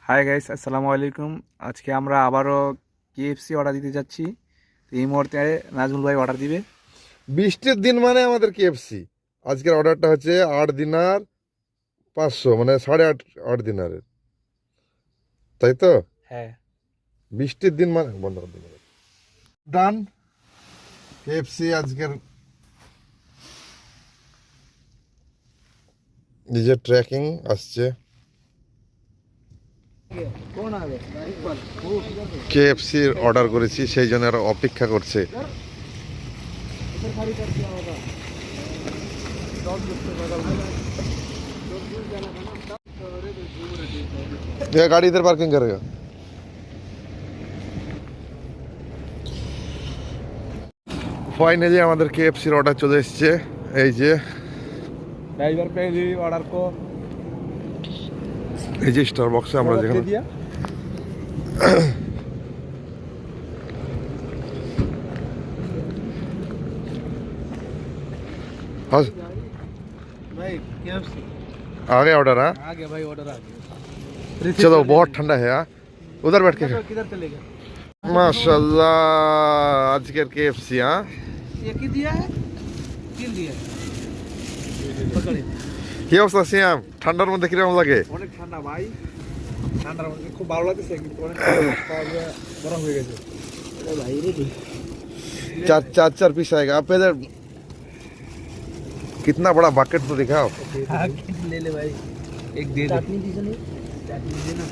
Hi guys, আসসালামু আলাইকুম। আজকে আমরা আবারও কেএফসি অর্ডার দিতে যাচ্ছি। তো এই মুহূর্তে নাজমুল ভাই অর্ডার দিবে। বৃষ্টির দিন মানে আমাদের কেএফসি। আজকের অর্ডারটা হচ্ছে 8 দিনার 500, মানে 8.5 দিনারের, তাই তো? হ্যাঁ। বৃষ্টির দিন মানে বন্ধ করে দিন। ডান। কেএফসি আজকের নিজে ট্র্যাকিং আসছে। কেএফসির অর্ডার করেছি, সেই জন্য আর অপেক্ষা করছে। ये गाड़ी इधर पार्किंग करेगा। ফাইনালি আমাদের কেএফসির অর্ডার চলে এসেছে। এই যে ड्राइवर पे भी ऑर्डर को এই যে স্টার বক্সে আমরা যেখানে दिया। हाँ, भाई केएफसी आ गया ऑर्डर। हाँ आ गया भाई, ऑर्डर आ गया। चलो, बहुत ठंडा है। हाँ उधर बैठ के किधर चलेगा? माशाल्लाह আজকের কেএফসি। हाँ एक ही दिया है, तीन दिया है। पकड़े। কি অবস্থা সিয়াম? ঠান্ডার মধ্যে কিরকম লাগে? অনেক ঠান্ডা ভাই, ঠান্ডার মধ্যে খুব ভালো লাগতেছে, কিন্তু অনেক গরম হয়ে গেছে। ভাই রে, चार पीस आएगा। आप इधर कितना बड़ा बकेट तो दिखाओ। ले ले भाई, एक दे दे। चटनी देना।